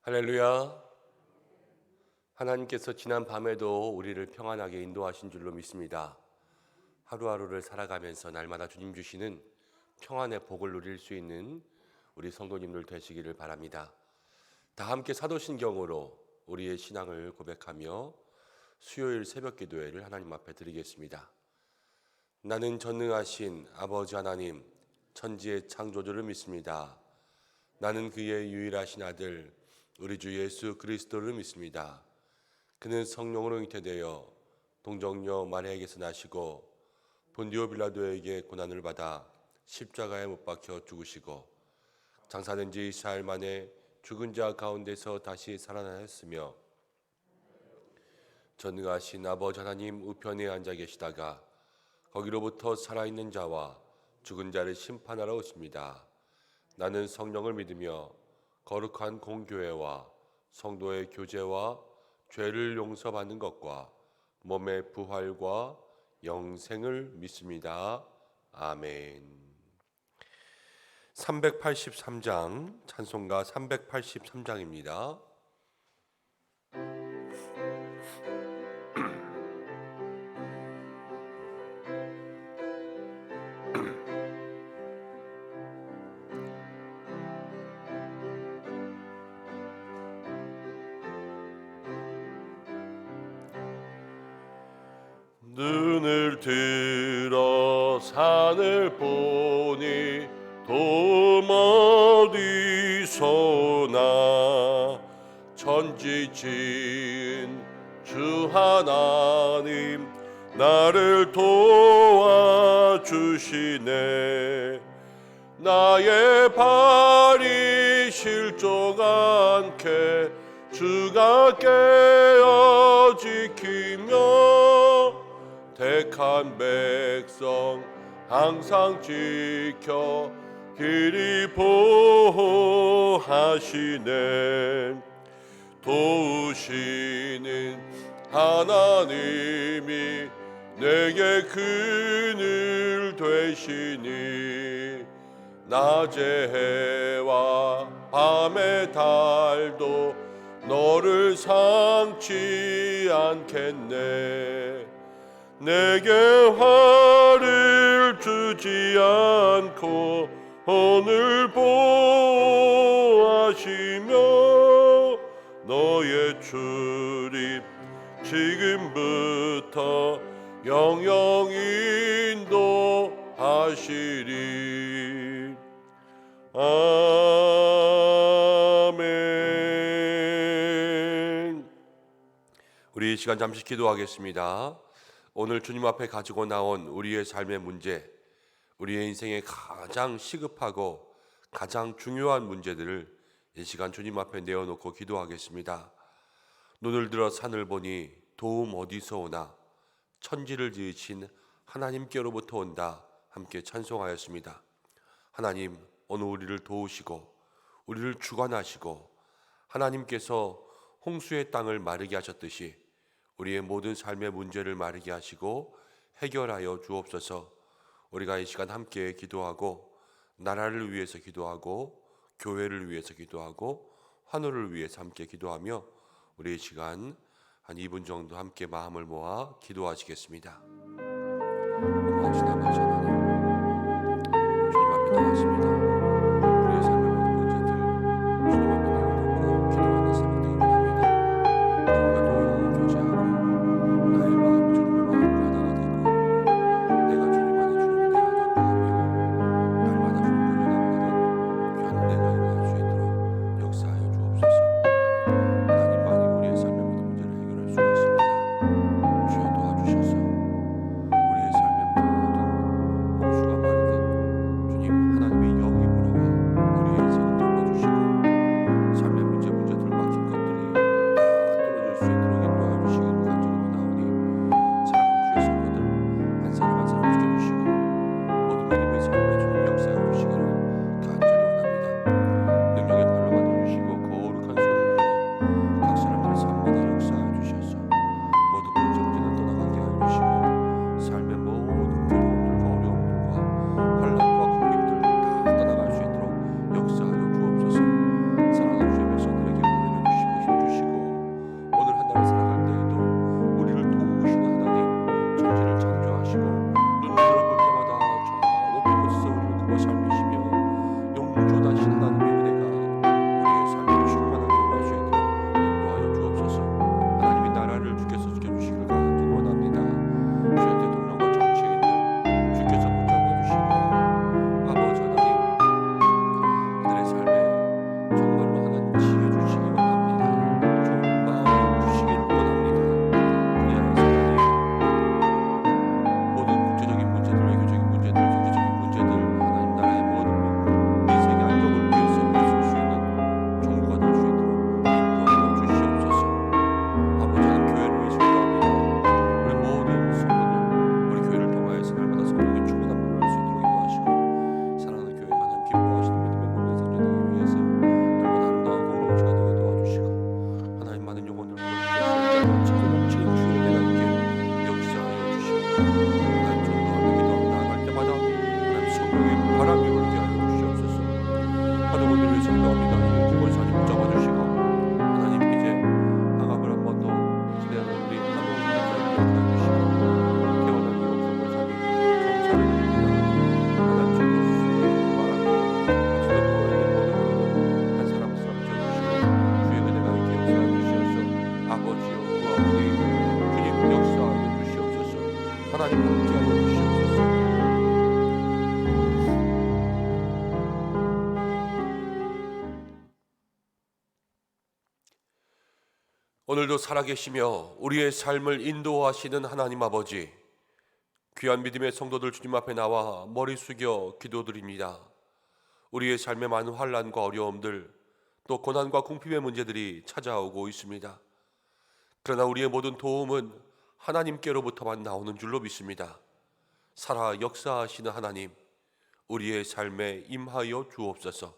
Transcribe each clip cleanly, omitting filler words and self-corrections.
할렐루야. 하나님께서 지난 밤에도 우리를 평안하게 인도하신 줄로 믿습니다. 하루하루를 살아가면서 날마다 주님 주시는 평안의 복을 누릴 수 있는 우리 성도님들 되시기를 바랍니다. 다 함께 사도신경으로 우리의 신앙을 고백하며 수요일 새벽 기도회를 하나님 앞에 드리겠습니다. 나는 전능하신 아버지 하나님, 천지의 창조주를 믿습니다. 나는 그의 유일하신 아들 우리 주 예수 그리스도를 믿습니다. 그는 성령으로 잉태되어 동정녀 마리아에게서 나시고 본디오 빌라도에게 고난을 받아 십자가에 못 박혀 죽으시고 장사된 지 4일 만에 죽은 자 가운데서 다시 살아나셨으며 전능하신 아버지 하나님 우편에 앉아 계시다가 거기로부터 살아있는 자와 죽은 자를 심판하러 오십니다. 나는 성령을 믿으며 거룩한 공교회와 성도의 교제와 죄를 용서받는 것과 몸의 부활과 영생을 믿습니다. 아멘. 383장 찬송가 383장입니다. 눈을 들어 산을 보니 도움 어디서나 천지 지은 주 하나님 나를 도와주시네. 나의 발이 실족 않게 주가 깨어 지키며 택한 백성 항상 지켜 길이 보호하시네. 도우시는 하나님이 내게 그늘 되시니 낮의 해와 밤의 달도 너를 상치 않겠네. 내게 화를 주지 않고 오늘 보호하시며 너의 출입 지금부터 영영 인도하시리. 아멘. 우리 이 시간 잠시 기도하겠습니다. 오늘 주님 앞에 가지고 나온 우리의 삶의 문제, 우리의 인생에 가장 시급하고 가장 중요한 문제들을 이 시간 주님 앞에 내어놓고 기도하겠습니다. 눈을 들어 산을 보니 도움 어디서 오나 천지를 지으신 하나님께로부터 온다. 함께 찬송하였습니다. 하나님, 오늘 우리를 도우시고 우리를 주관하시고 하나님께서 홍수의 땅을 마르게 하셨듯이 우리의 모든 삶의 문제를 마르게 하시고 해결하여 주옵소서. 우리가 이 시간 함께 기도하고 나라를 위해서 기도하고 교회를 위해서 기도하고 환우를 위해서 함께 기도하며 우리 이 시간 한 2분 정도 함께 마음을 모아 기도하시겠습니다. 고마우신 아버지 하나님, 주님 앞에 나왔습니다. 우리의 삶의 모든 문제들 주님 앞에 내어놓고 기도하는 새벽 되기원합니다. 주님과 동행하고 교제하고 나의 마음 주님의 마음과 하나가 되고 내가 주님 안에 주님이 내 안에 거하며 날마다 불보려 나가는 귀한 은혜가 일어날 수 있도록 역사하여 주옵소서. 하나님만이 우리의 삶의 모든 문제를 해결할 수가 있습니다. 주여 도와주셔서 우리의 삶의 모든 홍수가 마르듯 주님 하나님의 영이 기억하여 주시고 태어나기 없었던 삶이 정찰을 드립니다. 하나님 주님의 수고에 말하고 아직도 누워있는 모든 그들을 한 사람 한 사람 지어주시고 주의 은혜가 있게 역사하여 주시옵소서. 아버지여 구하오니 주님 역사하여 주시옵소서. 하나님 함께하여 주시옵소서. 오늘도 살아계시며 우리의 삶을 인도하시는 하나님 아버지, 귀한 믿음의 성도들 주님 앞에 나와 머리 숙여 기도드립니다. 우리의 삶에 많은 환난과 어려움들, 또 고난과 궁핍의 문제들이 찾아오고 있습니다. 그러나 우리의 모든 도움은 하나님께로부터만 나오는 줄로 믿습니다. 살아 역사하시는 하나님, 우리의 삶에 임하여 주옵소서.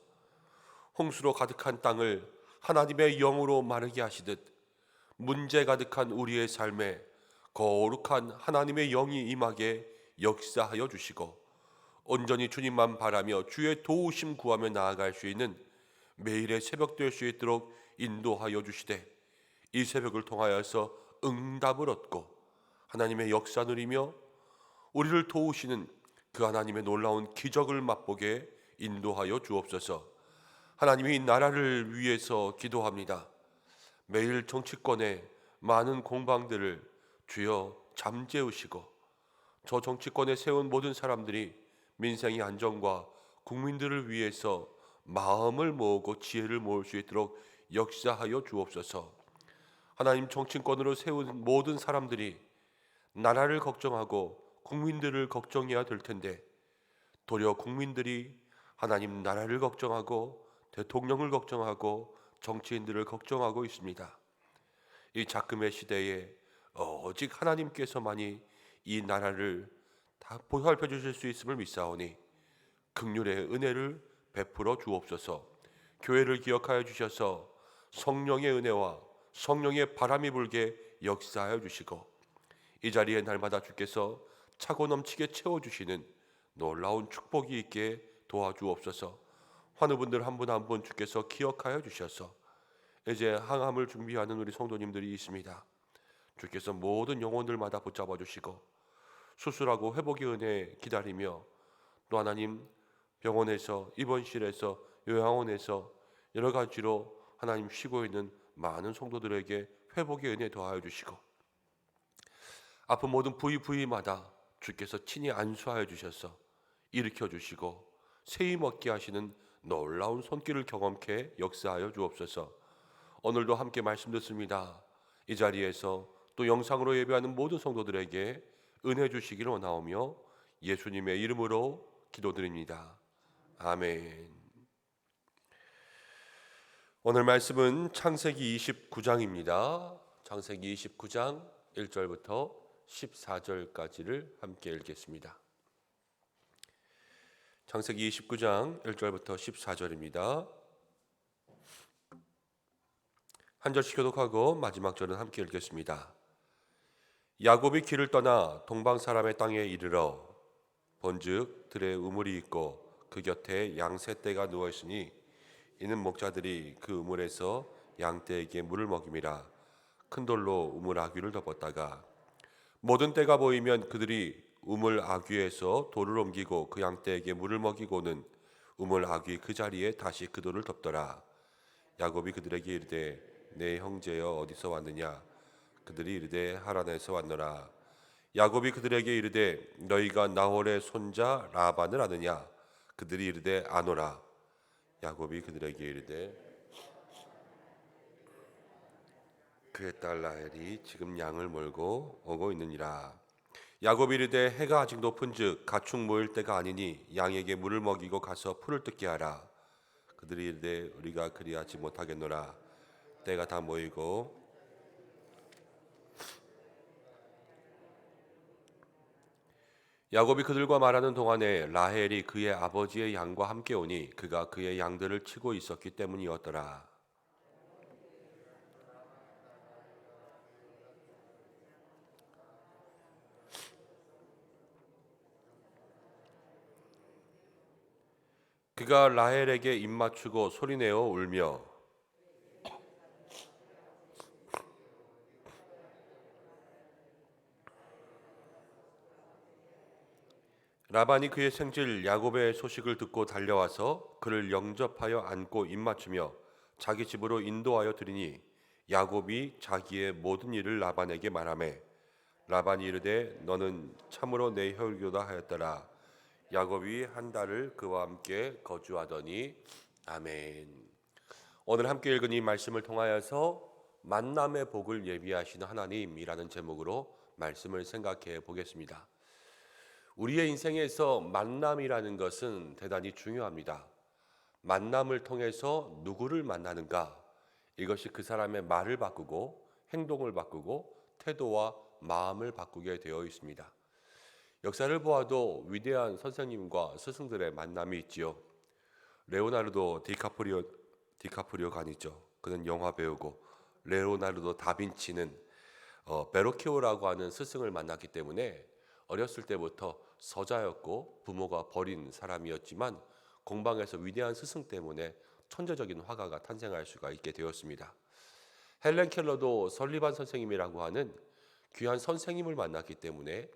홍수로 가득한 땅을 하나님의 영으로 마르게 하시듯 문제 가득한 우리의 삶에 거룩한 하나님의 영이 임하게 역사하여 주시고 온전히 주님만 바라며 주의 도우심 구하며 나아갈 수 있는 매일의 새벽 될 수 있도록 인도하여 주시되 이 새벽을 통하여서 응답을 얻고 하나님의 역사 누리며 우리를 도우시는 그 하나님의 놀라운 기적을 맛보게 인도하여 주옵소서. 하나님이 이 나라를 위해서 기도합니다. 매일 정치권의 많은 공방들을 주여 잠재우시고 저 정치권에 세운 모든 사람들이 민생의 안정과 국민들을 위해서 마음을 모으고 지혜를 모을 수 있도록 역사하여 주옵소서. 하나님 정치권으로 세운 모든 사람들이 나라를 걱정하고 국민들을 걱정해야 될 텐데 도리어 국민들이 하나님 나라를 걱정하고 대통령을 걱정하고 정치인들을 걱정하고 있습니다. 이 작금의 시대에 오직 하나님께서만이 이 나라를 다 보살펴 주실 수 있음을 믿사오니 긍휼의 은혜를 베풀어 주옵소서. 교회를 기억하여 주셔서 성령의 은혜와 성령의 바람이 불게 역사하여 주시고 이 자리에 날마다 주께서 차고 넘치게 채워주시는 놀라운 축복이 있게 도와주옵소서. 환우분들 한 분 한 분 주께서 기억하여 주셔서 이제 항암을 준비하는 우리 성도님들이 있습니다. 주께서 모든 영혼들마다 붙잡아 주시고 수술하고 회복의 은혜 기다리며 또 하나님 병원에서 입원실에서 요양원에서 여러 가지로 하나님 쉬고 있는 많은 성도들에게 회복의 은혜 더하여 주시고 아픈 모든 부위마다 주께서 친히 안수하여 주셔서 일으켜 주시고 세임 얻게 하시는 놀라운 손길을 경험케 역사하여 주옵소서. 오늘도 함께 말씀 듣습니다. 이 자리에서 또 영상으로 예배하는 모든 성도들에게 은혜 주시기를 원하오며 예수님의 이름으로 기도드립니다. 아멘. 오늘 말씀은 창세기 29장입니다. 창세기 29장 1절부터 14절까지를 함께 읽겠습니다. 창세기 29장 1절부터 14절입니다. 한 절씩 교독하고 마지막 절은 함께 읽겠습니다. 야곱이 길을 떠나 동방 사람의 땅에 이르러 본즉 들에 우물이 있고 그 곁에 양세 떼가 누워 있으니 이는 목자들이 그 우물에서 양떼에게 물을 먹임이라. 큰 돌로 우물 아귀를 덮었다가 모든 떼가 보이면 그들이 우물 아귀에서 돌을 옮기고 그 양떼에게 물을 먹이고는 우물 아귀 그 자리에 다시 그 돌을 덮더라. 야곱이 그들에게 이르되 내 형제여 어디서 왔느냐? 그들이 이르되 하란에서 왔노라. 야곱이 그들에게 이르되 너희가 나홀의 손자 라반을 아느냐? 그들이 이르되 아노라. 야곱이 그들에게 이르되 그의 딸 라헬이 지금 양을 몰고 오고 있느니라. 야곱이 이르되 해가 아직 높은즉 가축 모일 때가 아니니 양에게 물을 먹이고 가서 풀을 뜯게 하라. 그들이 이르되 우리가 그리하지 못하겠노라. 때가 다 모이고 야곱이 그들과 말하는 동안에 라헬이 그의 아버지의 양과 함께 오니 그가 그의 양들을 치고 있었기 때문이었더라. 그가 라헬에게 입맞추고 소리내어 울며 라반이 그의 생질 야곱의 소식을 듣고 달려와서 그를 영접하여 안고 입맞추며 자기 집으로 인도하여 드리니 야곱이 자기의 모든 일을 라반에게 말하매 라반이 이르되 너는 참으로 내 혈교다 하였더라. 야곱이 한 달을 그와 함께 거주하더니. 아멘. 오늘 함께 읽은 이 말씀을 통하여서 만남의 복을 예비하시는 하나님이라는 제목으로 말씀을 생각해 보겠습니다. 우리의 인생에서 만남이라는 것은 대단히 중요합니다. 만남을 통해서 누구를 만나는가? 이것이 그 사람의 말을 바꾸고 행동을 바꾸고 태도와 마음을 바꾸게 되어 있습니다. 역사를 보아도 위대한 선생님과 스승들의 만남이 있지요. 레오나르도 디카프리오가 아니죠. 그는 영화 배우고, 레오나르도 다빈치는 베로키오라고 하는 스승을 만났기 때문에 어렸을 때부터 서자였고 부모가 버린 사람이었지만 공방에서 위대한 스승 때문에 천재적인 화가가 탄생할 수가 있게 되었습니다. 헬렌 켈러도 설리반 선생님이라고 하는 귀한 선생님을 만났기 때문에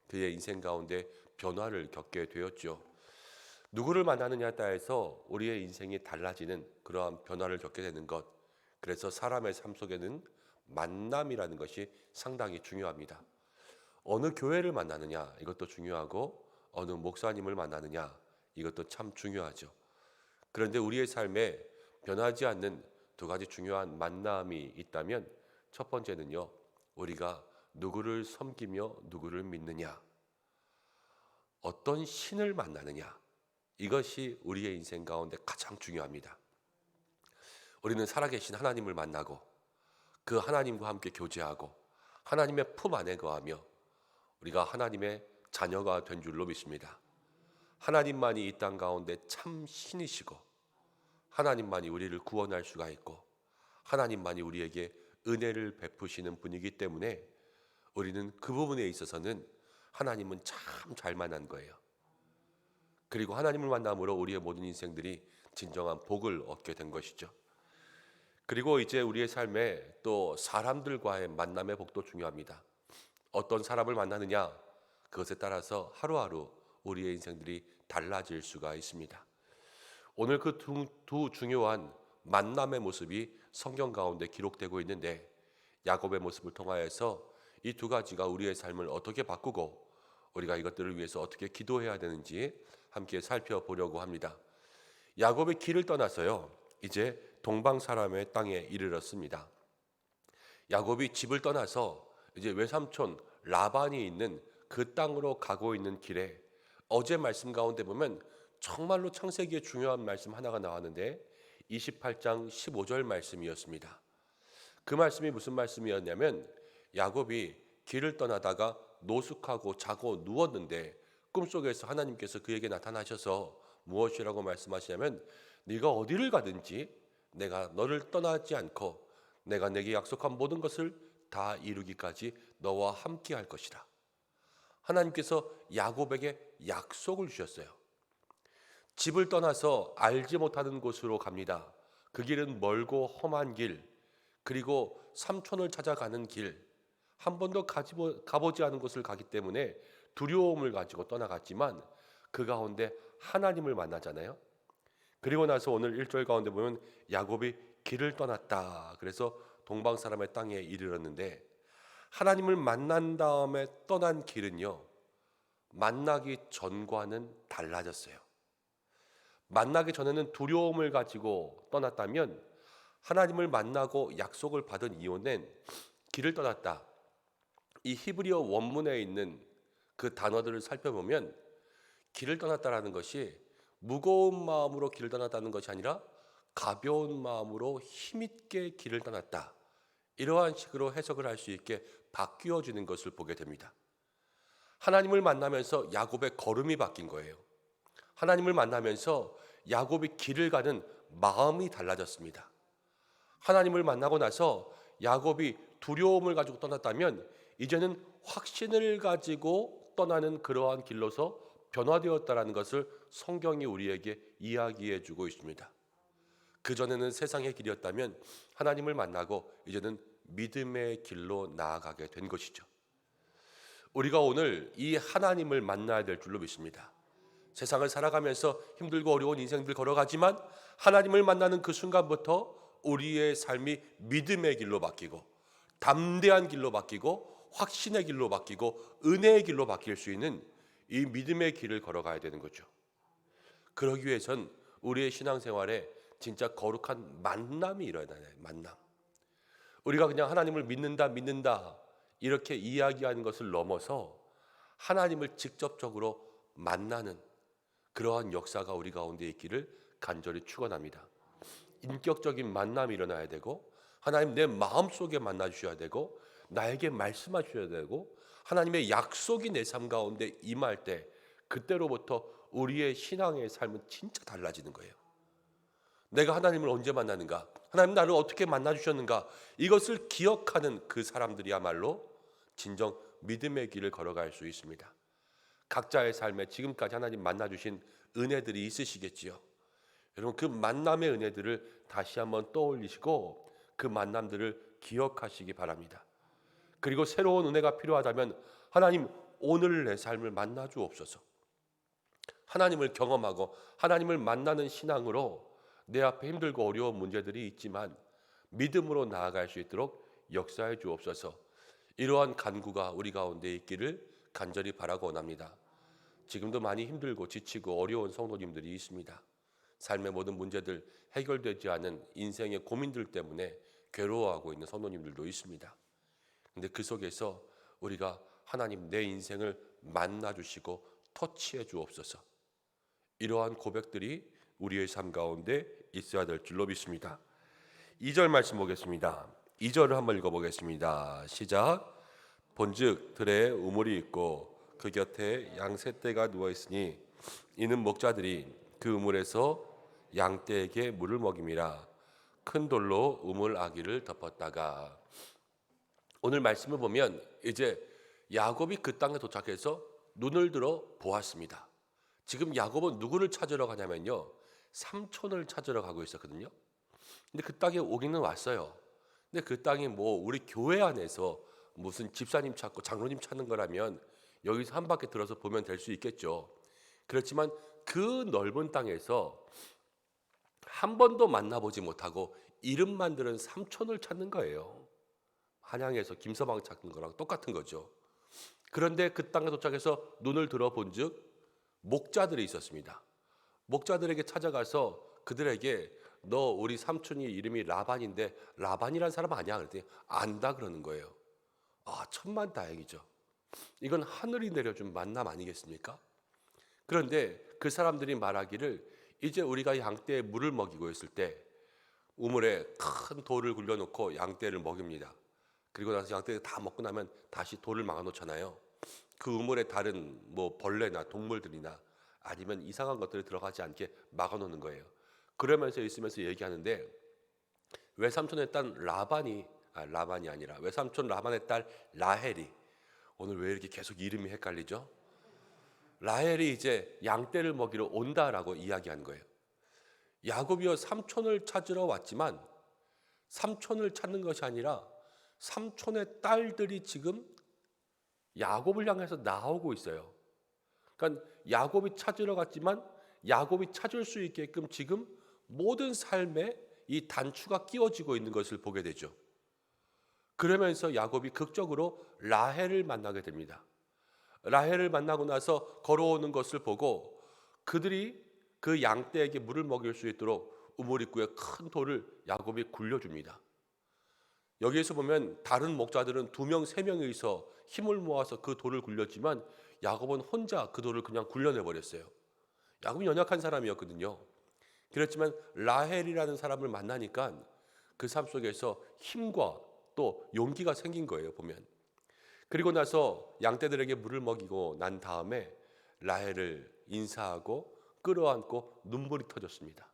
그의 인생 가운데 변화를 겪게 되었죠. 누구를 만나느냐에 따라서 우리의 인생이 달라지는 그러한 변화를 겪게 되는 것. 그래서 사람의 삶 속에는 만남이라는 것이 상당히 중요합니다. 어느 교회를 만나느냐 이것도 중요하고 어느 목사님을 만나느냐 이것도 참 중요하죠. 그런데 우리의 삶에 변하지 않는 두 가지 중요한 만남이 있다면 첫 번째는요, 우리가 누구를 섬기며 누구를 믿느냐, 어떤 신을 만나느냐, 이것이 우리의 인생 가운데 가장 중요합니다. 우리는 살아계신 하나님을 만나고 그 하나님과 함께 교제하고 하나님의 품 안에 거하며 우리가 하나님의 자녀가 된 줄로 믿습니다. 하나님만이 이 땅 가운데 참 신이시고 하나님만이 우리를 구원할 수가 있고 하나님만이 우리에게 은혜를 베푸시는 분이기 때문에 우리는 그 부분에 있어서는 하나님은 참 잘 만난 거예요. 그리고 하나님을 만남으로 우리의 모든 인생들이 진정한 복을 얻게 된 것이죠. 그리고 이제 우리의 삶에 또 사람들과의 만남의 복도 중요합니다. 어떤 사람을 만나느냐, 그것에 따라서 하루하루 우리의 인생들이 달라질 수가 있습니다. 오늘 그 두 중요한 만남의 모습이 성경 가운데 기록되고 있는데 야곱의 모습을 통하여서 이 두 가지가 우리의 삶을 어떻게 바꾸고 우리가 이것들을 위해서 어떻게 기도해야 되는지 함께 살펴보려고 합니다. 야곱의 길을 떠나서요, 이제 동방 사람의 땅에 이르렀습니다. 야곱이 집을 떠나서 이제 외삼촌 라반이 있는 그 땅으로 가고 있는 길에 어제 말씀 가운데 보면 정말로 창세기의 중요한 말씀 하나가 나왔는데 28장 15절 말씀이었습니다. 그 말씀이 무슨 말씀이었냐면 야곱이 길을 떠나다가 노숙하고 자고 누웠는데 꿈속에서 하나님께서 그에게 나타나셔서 무엇이라고 말씀하시냐면 네가 어디를 가든지 내가 너를 떠나지 않고 내가 내게 약속한 모든 것을 다 이루기까지 너와 함께 할 것이다. 하나님께서 야곱에게 약속을 주셨어요. 집을 떠나서 알지 못하는 곳으로 갑니다. 그 길은 멀고 험한 길, 그리고 삼촌을 찾아가는 길, 한 번도 가보지 않은 곳을 가기 때문에 두려움을 가지고 떠나갔지만 그 가운데 하나님을 만나잖아요. 그리고 나서 오늘 1절 가운데 보면 야곱이 길을 떠났다. 그래서 동방 사람의 땅에 이르렀는데 하나님을 만난 다음에 떠난 길은요, 만나기 전과는 달라졌어요. 만나기 전에는 두려움을 가지고 떠났다면 하나님을 만나고 약속을 받은 이후엔 길을 떠났다. 이 히브리어 원문에 있는 그 단어들을 살펴보면 길을 떠났다라는 것이 무거운 마음으로 길을 떠났다는 것이 아니라 가벼운 마음으로 힘있게 길을 떠났다. 이러한 식으로 해석을 할 수 있게 바뀌어지는 것을 보게 됩니다. 하나님을 만나면서 야곱의 걸음이 바뀐 거예요. 하나님을 만나면서 야곱이 길을 가는 마음이 달라졌습니다. 하나님을 만나고 나서 야곱이 두려움을 가지고 떠났다면 이제는 확신을 가지고 떠나는 그러한 길로서 변화되었다라는 것을 성경이 우리에게 이야기해 주고 있습니다. 그전에는 세상의 길이었다면 하나님을 만나고 이제는 믿음의 길로 나아가게 된 것이죠. 우리가 오늘 이 하나님을 만나야 될 줄로 믿습니다. 세상을 살아가면서 힘들고 어려운 인생들 걸어가지만 하나님을 만나는 그 순간부터 우리의 삶이 믿음의 길로 바뀌고 담대한 길로 바뀌고 확신의 길로 바뀌고 은혜의 길로 바뀔 수 있는 이 믿음의 길을 걸어가야 되는 거죠. 그러기 위해선 우리의 신앙생활에 진짜 거룩한 만남이 일어나야 해요. 만남. 우리가 그냥 하나님을 믿는다 이렇게 이야기하는 것을 넘어서 하나님을 직접적으로 만나는 그러한 역사가 우리 가운데 있기를 간절히 축원합니다. 인격적인 만남이 일어나야 되고 하나님 내 마음속에 만나 주셔야 되고 나에게 말씀하셔야 되고 하나님의 약속이 내 삶 가운데 임할 때 그때로부터 우리의 신앙의 삶은 진짜 달라지는 거예요. 내가 하나님을 언제 만나는가? 하나님 나를 어떻게 만나 주셨는가? 이것을 기억하는 그 사람들이야말로 진정 믿음의 길을 걸어갈 수 있습니다. 각자의 삶에 지금까지 하나님 만나 주신 은혜들이 있으시겠지요. 여러분 그 만남의 은혜들을 다시 한번 떠올리시고 그 만남들을 기억하시기 바랍니다. 그리고 새로운 은혜가 필요하다면 하나님 오늘 내 삶을 만나 주옵소서. 하나님을 경험하고 하나님을 만나는 신앙으로 내 앞에 힘들고 어려운 문제들이 있지만 믿음으로 나아갈 수 있도록 역사해 주옵소서. 이러한 간구가 우리 가운데 있기를 간절히 바라고 원합니다. 지금도 많이 힘들고 지치고 어려운 성도님들이 있습니다. 삶의 모든 문제들 해결되지 않은 인생의 고민들 때문에 괴로워하고 있는 성도님들도 있습니다. 근데 그 속에서 우리가 하나님 내 인생을 만나 주시고 터치해 주옵소서. 이러한 고백들이 우리의 삶 가운데 있어야 될 줄로 믿습니다. 2절 말씀 보겠습니다. 2절을 한번 읽어보겠습니다. 시작. 본즉 들에 우물이 있고 그 곁에 양새떼가 누워있으니 이는 목자들이 그 우물에서 양떼에게 물을 먹임이라. 큰 돌로 우물 아기를 덮었다가. 오늘 말씀을 보면 이제 야곱이 그 땅에 도착해서 눈을 들어 보았습니다. 지금 야곱은 누구를 찾으러 가냐면요, 삼촌을 찾으러 가고 있었거든요. 근데 그 땅에 오기는 왔어요. 근데 그 땅이 뭐 우리 교회 안에서 무슨 집사님 찾고 장로님 찾는 거라면 여기서 한 바퀴 들어서 보면 될 수 있겠죠. 그렇지만 그 넓은 땅에서 한 번도 만나보지 못하고 이름만 들은 삼촌을 찾는 거예요. 한양에서 김서방 찾는 거랑 똑같은 거죠. 그런데 그 땅에 도착해서 눈을 들어본 즉 목자들이 있었습니다. 목자들에게 찾아가서 그들에게 너 우리 삼촌이 이름이 라반인데 라반이라는 사람 아니야? 그랬더니 안다 그러는 거예요. 아, 천만다행이죠. 이건 하늘이 내려준 만남 아니겠습니까? 그런데 그 사람들이 말하기를 이제 우리가 양떼에 물을 먹이고 있을 때 우물에 큰 돌을 굴려놓고 양떼를 먹입니다. 그리고 나서 양떼가 다 먹고 나면 다시 돌을 막아놓잖아요. 그 우물에 다른 뭐 벌레나 동물들이나 아니면 이상한 것들이 들어가지 않게 막아놓는 거예요. 그러면서 있으면서 얘기하는데 외삼촌의 딸 라반이 아니라 외삼촌 라반의 딸 라헬이, 오늘 왜 이렇게 계속 이름이 헷갈리죠? 라헬이 이제 양떼를 먹이러 온다라고 이야기한 거예요. 야곱이요 삼촌을 찾으러 왔지만 삼촌을 찾는 것이 아니라 삼촌의 딸들이 지금 야곱을 향해서 나오고 있어요. 그러니까 야곱이 찾으러 갔지만 야곱이 찾을 수 있게끔 지금 모든 삶에 이 단추가 끼워지고 있는 것을 보게 되죠. 그러면서 야곱이 극적으로 라헬을 만나게 됩니다. 라헬을 만나고 나서 걸어오는 것을 보고 그들이 그 양떼에게 물을 먹일 수 있도록 우물 입구에 큰 돌을 야곱이 굴려줍니다. 여기에서 보면 다른 목자들은 2명, 3명이서 힘을 모아서 그 돌을 굴렸지만 야곱은 혼자 그 돌을 그냥 굴려내버렸어요. 야곱은 연약한 사람이었거든요. 그렇지만 라헬이라는 사람을 만나니까 그 삶 속에서 힘과 또 용기가 생긴 거예요, 보면. 그리고 나서 양떼들에게 물을 먹이고 난 다음에 라헬을 인사하고 끌어안고 눈물이 터졌습니다.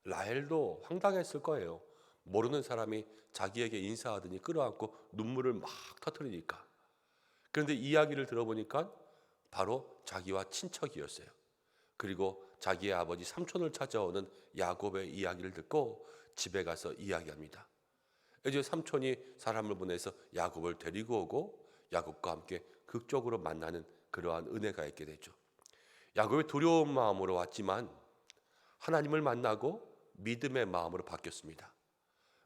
라헬도 황당했을 거예요. 모르는 사람이 자기에게 인사하더니 끌어안고 눈물을 막 터뜨리니까. 그런데 이야기를 들어보니까 바로 자기와 친척이었어요. 그리고 자기의 아버지 삼촌을 찾아오는 야곱의 이야기를 듣고 집에 가서 이야기합니다. 이제 삼촌이 사람을 보내서 야곱을 데리고 오고 야곱과 함께 극적으로 만나는 그러한 은혜가 있게 되죠. 야곱이 두려운 마음으로 왔지만 하나님을 만나고 믿음의 마음으로 바뀌었습니다.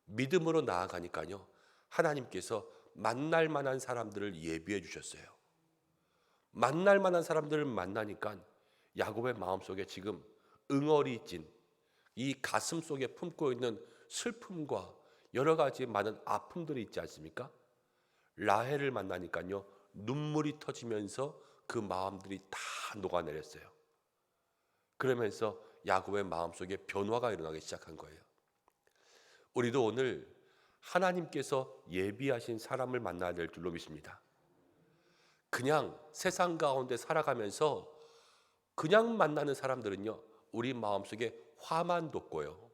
믿음으로 나아가니까요, 하나님께서 만날 만한 사람들을 예비해 주셨어요. 만날 만한 사람들을 만나니까 야곱의 마음속에 지금 응어리 찐 이 가슴 속에 품고 있는 슬픔과 여러 가지 많은 아픔들이 있지 않습니까? 라헬을 만나니까요, 눈물이 터지면서 그 마음들이 다 녹아내렸어요. 그러면서 야곱의 마음속에 변화가 일어나기 시작한 거예요. 우리도 오늘 하나님께서 예비하신 사람을 만나야 될 줄로 믿습니다. 그냥 세상 가운데 살아가면서 그냥 만나는 사람들은요, 우리 마음속에 화만 돋고요.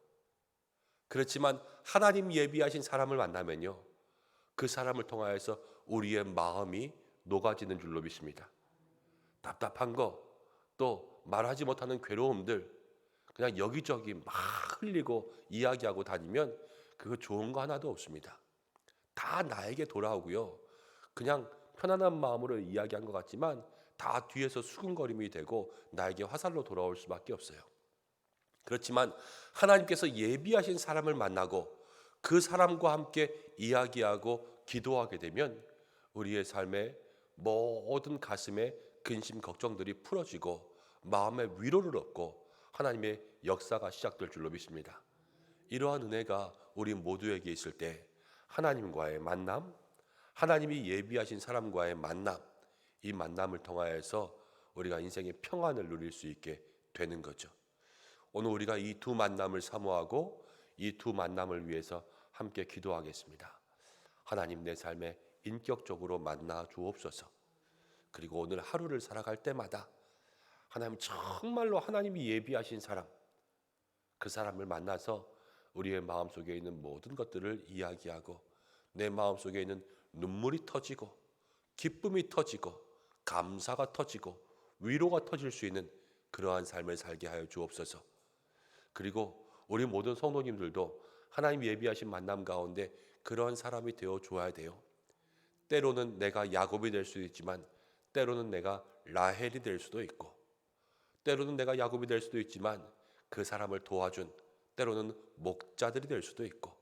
그렇지만 하나님 예비하신 사람을 만나면요, 그 사람을 통하여서 우리의 마음이 녹아지는 줄로 믿습니다. 답답한 거, 또 말하지 못하는 괴로움들 그냥 여기저기 막 흘리고 이야기하고 다니면 그거 좋은 거 하나도 없습니다. 다 나에게 돌아오고요, 그냥 편안한 마음으로 이야기한 것 같지만 다 뒤에서 수근거림이 되고 나에게 화살로 돌아올 수밖에 없어요. 그렇지만 하나님께서 예비하신 사람을 만나고 그 사람과 함께 이야기하고 기도하게 되면 우리의 삶의 모든 가슴의 근심 걱정들이 풀어지고 마음의 위로를 얻고 하나님의 역사가 시작될 줄로 믿습니다. 이러한 은혜가 우리 모두에게 있을 때 하나님과의 만남, 하나님이 예비하신 사람과의 만남, 이 만남을 통하여서 우리가 인생의 평안을 누릴 수 있게 되는 거죠. 오늘 우리가 이 두 만남을 사모하고 이 두 만남을 위해서 함께 기도하겠습니다. 하나님, 내 삶에 인격적으로 만나 주옵소서. 그리고 오늘 하루를 살아갈 때마다 하나님, 정말로 하나님이 예비하신 사람, 그 사람을 만나서 우리의 마음속에 있는 모든 것들을 이야기하고 내 마음속에 있는 눈물이 터지고 기쁨이 터지고 감사가 터지고 위로가 터질 수 있는 그러한 삶을 살게 하여 주옵소서. 그리고 우리 모든 성도님들도 하나님 예비하신 만남 가운데 그런 사람이 되어 줘야 돼요. 때로는 내가 야곱이 될 수도 있지만 때로는 내가 라헬이 될 수도 있고, 때로는 내가 야곱이 될 수도 있지만 그 사람을 도와준 때로는 목자들이 될 수도 있고,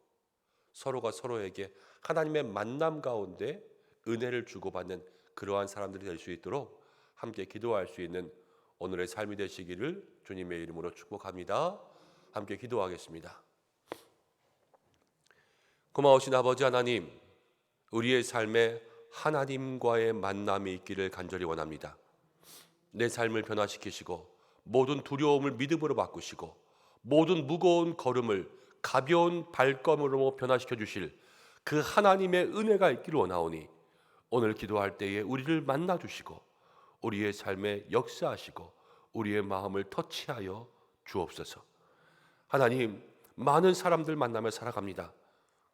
서로가 서로에게 하나님의 만남 가운데 은혜를 주고받는 그러한 사람들이 될 수 있도록 함께 기도할 수 있는 오늘의 삶이 되시기를 주님의 이름으로 축복합니다. 함께 기도하겠습니다. 고마우신 아버지 하나님, 우리의 삶에 하나님과의 만남이 있기를 간절히 원합니다. 내 삶을 변화시키시고 모든 두려움을 믿음으로 바꾸시고 모든 무거운 걸음을 가벼운 발걸음으로 변화시켜 주실 그 하나님의 은혜가 있기를 원하오니 오늘 기도할 때에 우리를 만나 주시고 우리의 삶에 역사하시고 우리의 마음을 터치하여 주옵소서. 하나님, 많은 사람들 만나며 살아갑니다.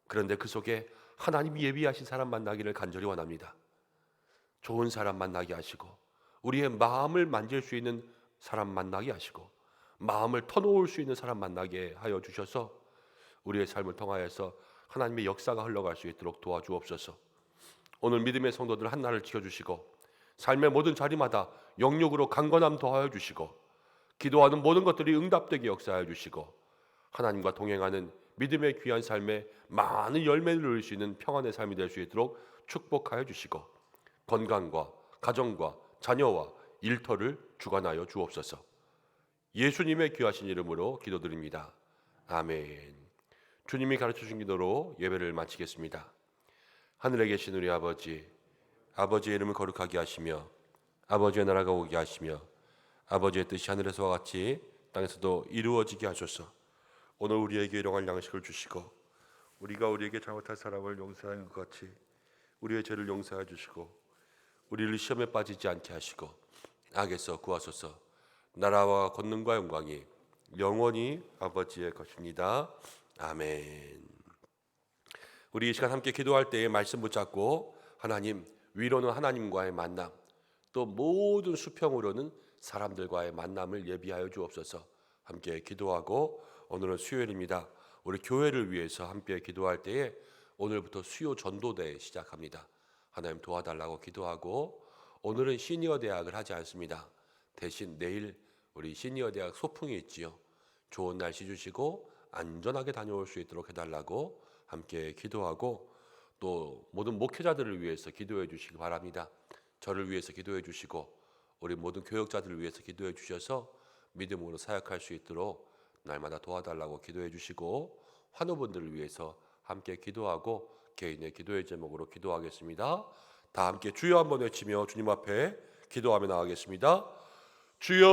그런데 그 속에 하나님이 예비하신 사람 만나기를 간절히 원합니다. 좋은 사람 만나게 하시고 우리의 마음을 만질 수 있는 사람 만나게 하시고 마음을 터놓을 수 있는 사람 만나게 하여 주셔서 우리의 삶을 통하여서 하나님의 역사가 흘러갈 수 있도록 도와주옵소서. 오늘 믿음의 성도들 한나를 지켜주시고 삶의 모든 자리마다 영육으로 강건함 더하여 주시고 기도하는 모든 것들이 응답되게 역사하여 주시고 하나님과 동행하는 믿음의 귀한 삶에 많은 열매를 누릴 수 있는 평안의 삶이 될 수 있도록 축복하여 주시고 건강과 가정과 자녀와 일터를 주관하여 주옵소서. 예수님의 귀하신 이름으로 기도드립니다. 아멘. 주님이 가르쳐주신 기도로 예배를 마치겠습니다. 하늘에 계신 우리 아버지, 아버지의 이름을 거룩하게 하시며 아버지의 나라가 오게 하시며 아버지의 뜻이 하늘에서와 같이 땅에서도 이루어지게 하소서. 오늘 우리에게 일용할 양식을 주시고 우리가 우리에게 잘못한 사람을 용서하는 것 같이 우리의 죄를 용서해 주시고 우리를 시험에 빠지지 않게 하시고 악에서 구하소서. 나라와 권능과 영광이 영원히 아버지의 것입니다. 아멘. 우리 이 시간 함께 기도할 때에 말씀 붙잡고 하나님, 위로는 하나님과의 만남, 또 모든 수평으로는 사람들과의 만남을 예비하여 주옵소서. 함께 기도하고 오늘은 수요일입니다. 우리 교회를 위해서 함께 기도할 때에 오늘부터 수요 전도대 시작합니다. 하나님 도와달라고 기도하고, 오늘은 시니어 대학을 하지 않습니다. 대신 내일 우리 시니어 대학 소풍이 있지요. 좋은 날씨 주시고 안전하게 다녀올 수 있도록 해달라고 함께 기도하고, 또 모든 목회자들을 위해서 기도해 주시기 바랍니다. 저를 위해서 기도해 주시고 우리 모든 교역자들을 위해서 기도해 주셔서 믿음으로 사역할 수 있도록 날마다 도와달라고 기도해 주시고, 환우분들을 위해서 함께 기도하고 개인의 기도의 제목으로 기도하겠습니다. 다 함께 주여 한번 외치며 주님 앞에 기도하며 나가겠습니다. 주여.